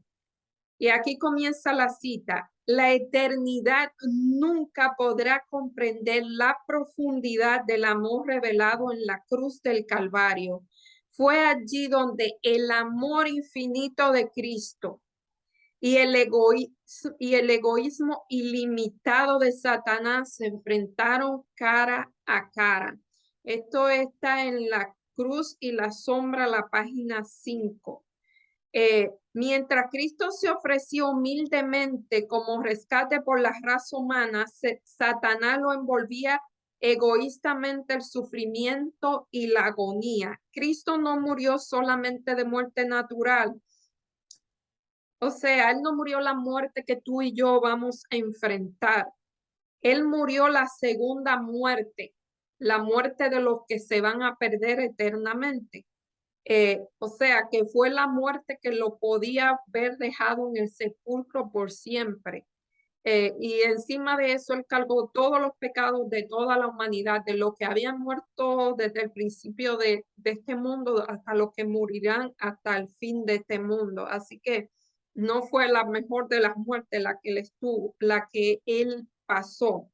Y aquí comienza la cita. La eternidad nunca podrá comprender la profundidad del amor revelado en la cruz del Calvario. Fue allí donde el amor infinito de Cristo y el egoísmo ilimitado de Satanás se enfrentaron cara a cara. Esto está en La Cruz y la Sombra, la página 5. Mientras Cristo se ofreció humildemente como rescate por la raza humana, Satanás lo envolvía egoístamente el sufrimiento y la agonía. Cristo no murió solamente de muerte natural. O sea, Él no murió la muerte que tú y yo vamos a enfrentar. Él murió la segunda muerte, la muerte de los que se van a perder eternamente. O sea, que fue la muerte que lo podía haber dejado en el sepulcro por siempre. Y encima de eso, Él cargó todos los pecados de toda la humanidad, de los que habían muerto desde el principio de este mundo hasta los que morirán hasta el fin de este mundo. Así que no fue la mejor de las muertes la que Él estuvo, la que Él pasó.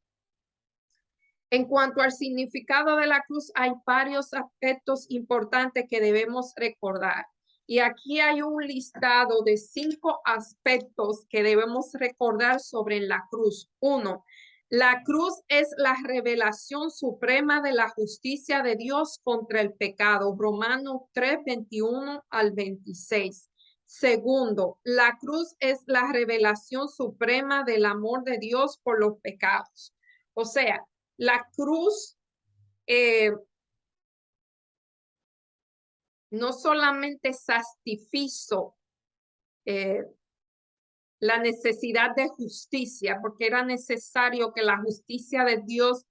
En cuanto al significado de la cruz, hay varios aspectos importantes que debemos recordar. Y aquí hay un listado de 5 aspectos que debemos recordar sobre la cruz. 1. La cruz es la revelación suprema de la justicia de Dios contra el pecado. Romanos 3, 21 al 26. Segundo, la cruz es la revelación suprema del amor de Dios por los pecados. O sea, la cruz no solamente satisfizo la necesidad de justicia, porque era necesario que la justicia de Dios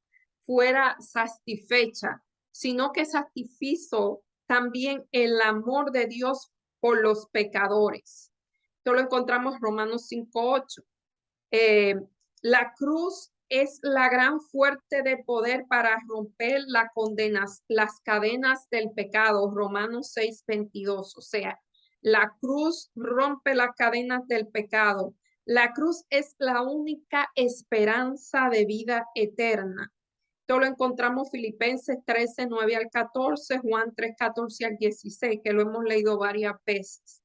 fuera satisfecha, sino que satisfizo también el amor de Dios por los pecadores. Esto lo encontramos en Romanos 5:8. La cruz es la gran fuerte de poder para romper las cadenas del pecado. Romanos 6:22. O sea, la cruz rompe las cadenas del pecado. La cruz es la única esperanza de vida eterna. Esto lo encontramos Filipenses 13, 9 al 14, Juan 3, 14 al 16, que lo hemos leído varias veces.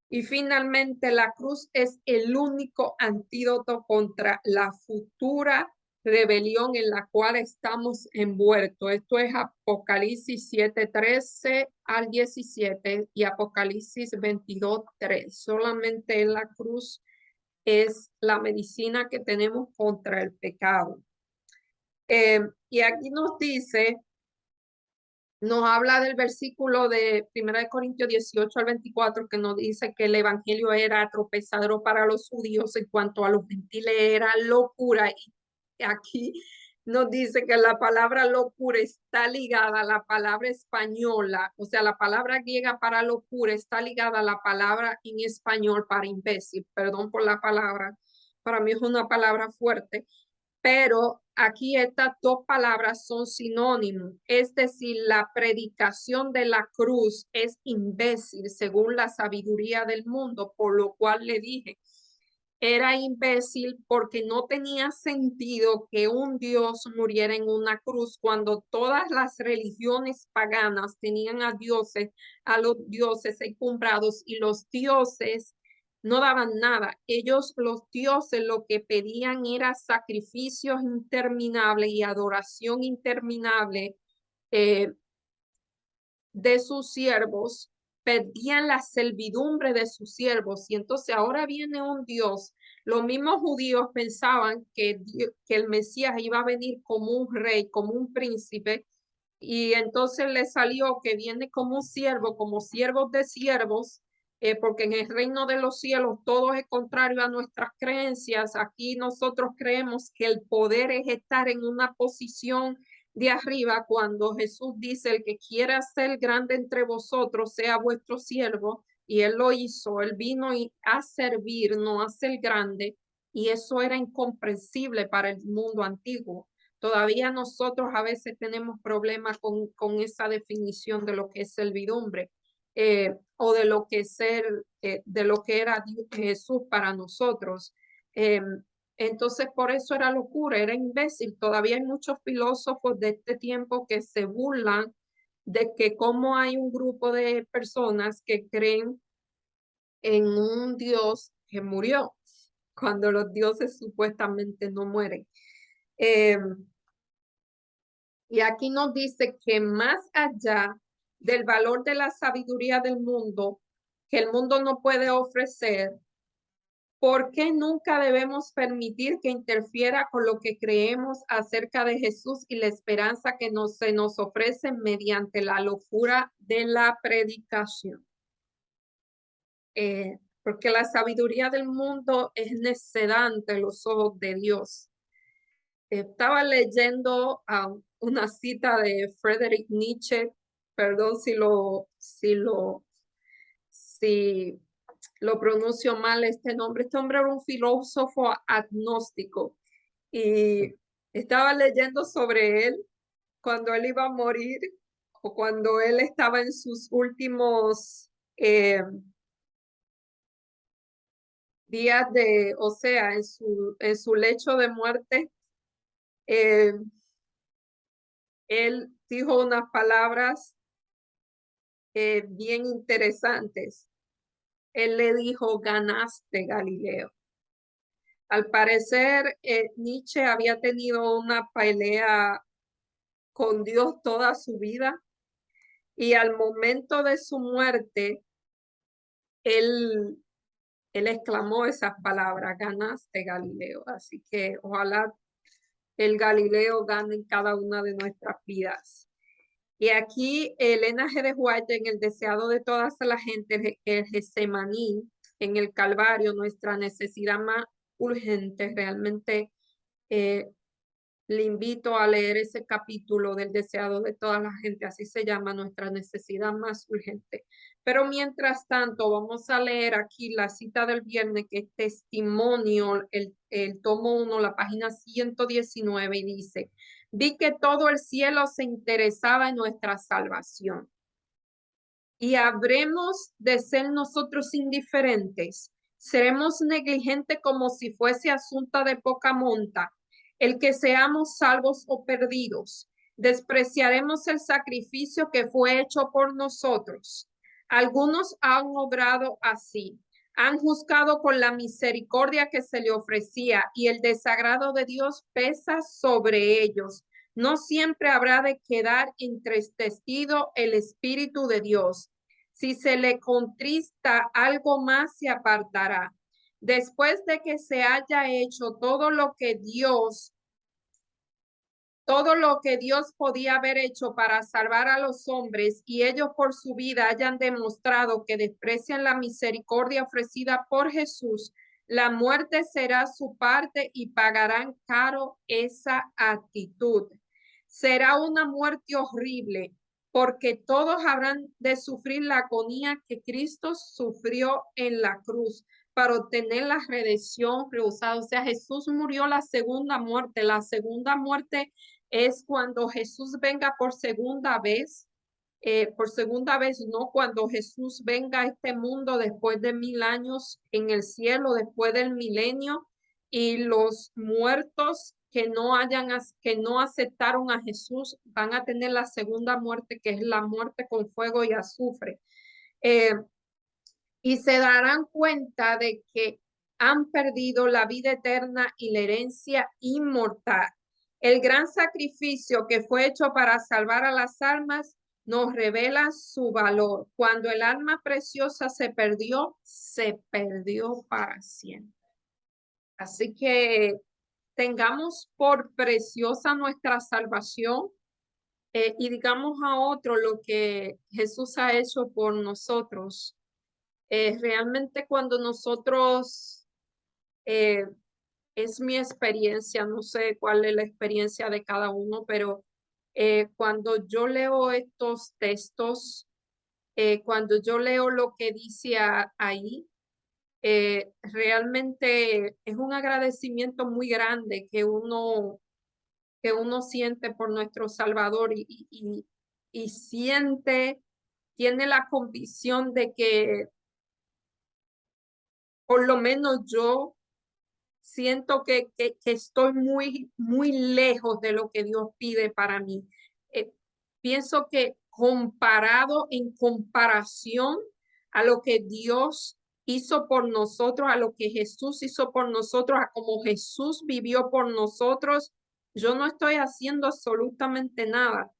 Y finalmente, la cruz es el único antídoto contra la futura rebelión en la cual estamos envueltos. Esto es Apocalipsis 7, 13 al 17 y Apocalipsis 22, 3. Solamente la cruz es la medicina que tenemos contra el pecado. Y aquí nos habla del versículo de 1 Corintios 18 al 24, que nos dice que el evangelio era tropezadero para los judíos, en cuanto a los gentiles era locura. Y aquí nos dice que la palabra locura está ligada a la palabra española, o sea, la palabra griega para locura está ligada a la palabra en español para imbécil. Perdón por la palabra, para mí es una palabra fuerte, pero aquí estas 2 palabras son sinónimos, es decir, la predicación de la cruz es imbécil según la sabiduría del mundo, por lo cual le dije, era imbécil porque no tenía sentido que un Dios muriera en una cruz cuando todas las religiones paganas tenían a los dioses encumbrados, y los dioses no daban nada. Ellos, los dioses, lo que pedían era sacrificios interminables y adoración interminable de sus siervos, perdían la servidumbre de sus siervos. Y entonces ahora viene un Dios. Los mismos judíos pensaban que el Mesías iba a venir como un rey, como un príncipe, y entonces le salió que viene como un siervo, como siervos de siervos, porque en el reino de los cielos todo es contrario a nuestras creencias. Aquí nosotros creemos que el poder es estar en una posición de arriba, cuando Jesús dice: el que quiera ser grande entre vosotros sea vuestro siervo, y Él lo hizo. Él vino a servir, no a ser grande, y eso era incomprensible para el mundo antiguo. Todavía nosotros a veces tenemos problemas con esa definición de lo que es servidumbre, o de lo que de lo que era Jesús para nosotros. Entonces, por eso era locura, era imbécil. Todavía hay muchos filósofos de este tiempo que se burlan de que cómo hay un grupo de personas que creen en un Dios que murió, cuando los dioses supuestamente no mueren. Y aquí nos dice que más allá del valor de la sabiduría del mundo, que el mundo no puede ofrecer, ¿Por qué nunca debemos permitir que interfiera con lo que creemos acerca de Jesús y la esperanza que se nos ofrece mediante la locura de la predicación? Porque la sabiduría del mundo es necedad ante los ojos de Dios. Estaba leyendo una cita de Friedrich Nietzsche, perdón si lo pronuncio mal este nombre. Este hombre era un filósofo agnóstico y estaba leyendo sobre él cuando él iba a morir o cuando él estaba en sus últimos días o sea, en su lecho de muerte. eh, Él dijo unas palabras bien interesantes. Él le dijo: ganaste, Galileo. Al parecer, Nietzsche había tenido una pelea con Dios toda su vida y al momento de su muerte, él, él exclamó esas palabras: ganaste, Galileo. Así que ojalá el Galileo gane en cada una de nuestras vidas. Y aquí Elena G. de White, en el deseado de todas las gentes, el Getsemaní, en el Calvario, nuestra necesidad más urgente. Realmente eh, le invito a leer ese capítulo del deseado de toda la gente, así se llama, nuestra necesidad más urgente. Pero mientras tanto, vamos a leer aquí la cita del viernes, que es testimonio, el tomo 1, la página 119, y dice: vi que todo el cielo se interesaba en nuestra salvación. ¿Y habremos de ser nosotros indiferentes? ¿Seremos negligentes como si fuese asunto de poca monta el que seamos salvos o perdidos? ¿Despreciaremos el sacrificio que fue hecho por nosotros? Algunos han obrado así. Han juzgado con la misericordia que se le ofrecía y el desagrado de Dios pesa sobre ellos. No siempre habrá de quedar entristecido el Espíritu de Dios. Si se le contrista, algo más se apartará. Después de que se haya hecho todo lo que Dios podía haber hecho para salvar a los hombres, y ellos por su vida hayan demostrado que desprecian la misericordia ofrecida por Jesús, la muerte será su parte y pagarán caro esa actitud. Será una muerte horrible, porque todos habrán de sufrir la agonía que Cristo sufrió en la cruz para obtener la redención rehusada. O sea, Jesús murió la segunda muerte. La segunda muerte es cuando Jesús venga por segunda vez, no cuando Jesús venga a este mundo después de 1000 años en el cielo, después del milenio, y los muertos que no aceptaron a Jesús van a tener la segunda muerte, que es la muerte con fuego y azufre. Y se darán cuenta de que han perdido la vida eterna y la herencia inmortal. El gran sacrificio que fue hecho para salvar a las almas nos revela su valor. Cuando el alma preciosa se perdió para siempre. Así que tengamos por preciosa nuestra salvación y digamos a otro lo que Jesús ha hecho por nosotros. Realmente cuando nosotros, eh, es mi experiencia, no sé cuál es la experiencia de cada uno, pero cuando yo leo estos textos, cuando yo leo lo que dice ahí, realmente es un agradecimiento muy grande que uno siente por nuestro Salvador y tiene la convicción de que por lo menos yo siento que estoy muy lejos de lo que Dios pide para mí. Pienso que en comparación a lo que Dios hizo por nosotros, a lo que Jesús hizo por nosotros, a cómo Jesús vivió por nosotros, yo no estoy haciendo absolutamente nada.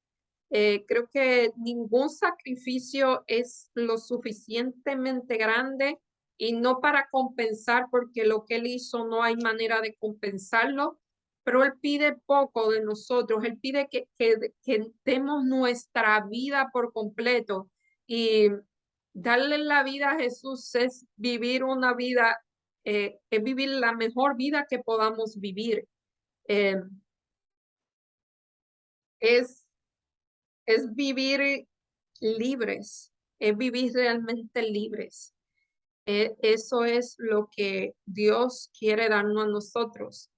Creo que ningún sacrificio es lo suficientemente grande y no para compensar, porque lo que Él hizo no hay manera de compensarlo, pero Él pide poco de nosotros. Él pide que demos nuestra vida por completo, y darle la vida a Jesús es vivir una vida, es vivir la mejor vida que podamos vivir. Eh, es, es vivir libres, es vivir realmente libres. Eso es lo que Dios quiere darnos a nosotros.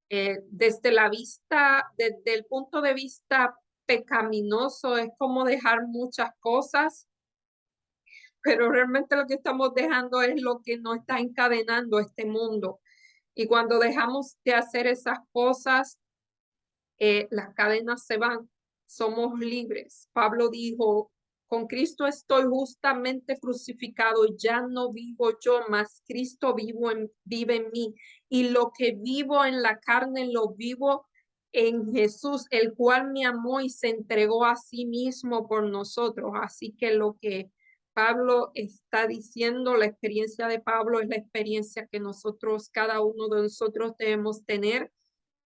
Desde la vista, desde el punto de vista pecaminoso, es como dejar muchas cosas, pero realmente lo que estamos dejando es lo que nos está encadenando este mundo. Y cuando dejamos de hacer esas cosas, las cadenas se van, somos libres. Pablo dijo, con Cristo estoy justamente crucificado, ya no vivo yo, mas Cristo vive en mí. Y lo que vivo en la carne, lo vivo en Jesús, el cual me amó y se entregó a sí mismo por nosotros. Así que lo que Pablo está diciendo, la experiencia de Pablo es la experiencia que nosotros, cada uno de nosotros debemos tener,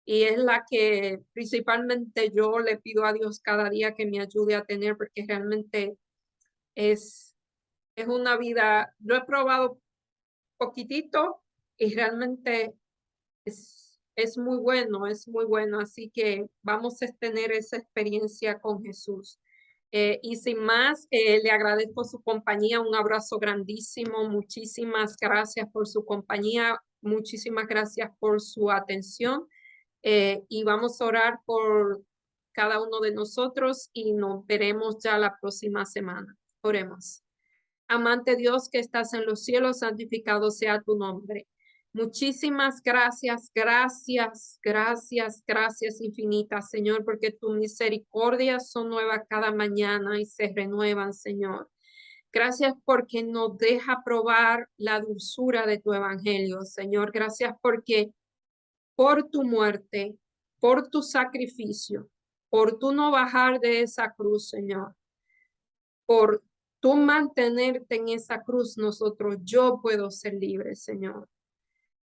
y es la que principalmente yo le pido a Dios cada día que me ayude a tener, porque realmente es, es una vida, lo he probado poquitito y realmente es muy bueno, es muy bueno. Así que vamos a tener esa experiencia con Jesús. Y sin más, le agradezco su compañía, un abrazo grandísimo, muchísimas gracias por su compañía, muchísimas gracias por su atención. Y vamos a orar por cada uno de nosotros y nos veremos ya la próxima semana. Oremos. Amante Dios que estás en los cielos, santificado sea tu nombre. Muchísimas gracias, gracias, gracias, gracias infinitas, Señor, porque tus misericordias son nuevas cada mañana y se renuevan, Señor. Gracias porque nos deja probar la dulzura de tu evangelio, Señor. Gracias porque por tu muerte, por tu sacrificio, por tu no bajar de esa cruz, Señor, por tú mantenerte en esa cruz, yo puedo ser libre, Señor.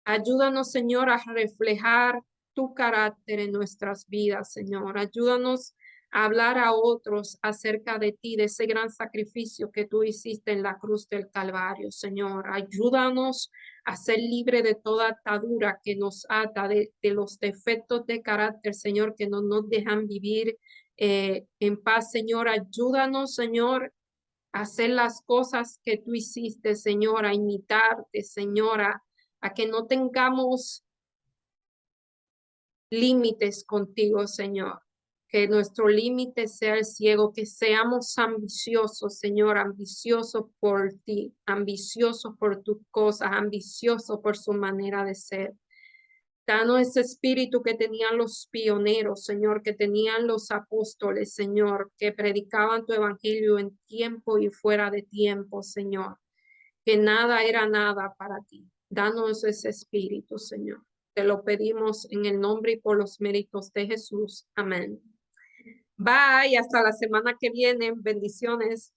Ayúdanos, Señor, a reflejar tu carácter en nuestras vidas, Señor. Ayúdanos a hablar a otros acerca de ti, de ese gran sacrificio que tú hiciste en la cruz del Calvario, Señor. Ayúdanos a ser libre de toda atadura que nos ata, de los defectos de carácter, Señor, que no nos dejan vivir en paz, Señor. Ayúdanos, Señor, hacer las cosas que tú hiciste, Señor, a imitarte, Señora, a que no tengamos límites contigo, Señor. Que nuestro límite sea el ciego, que seamos ambiciosos, Señor, ambiciosos por ti, ambiciosos por tus cosas, ambiciosos por su manera de ser. Danos ese espíritu que tenían los pioneros, Señor, que tenían los apóstoles, Señor, que predicaban tu evangelio en tiempo y fuera de tiempo, Señor, que nada era nada para ti. Danos ese espíritu, Señor. Te lo pedimos en el nombre y por los méritos de Jesús. Amén. Bye, hasta la semana que viene. Bendiciones.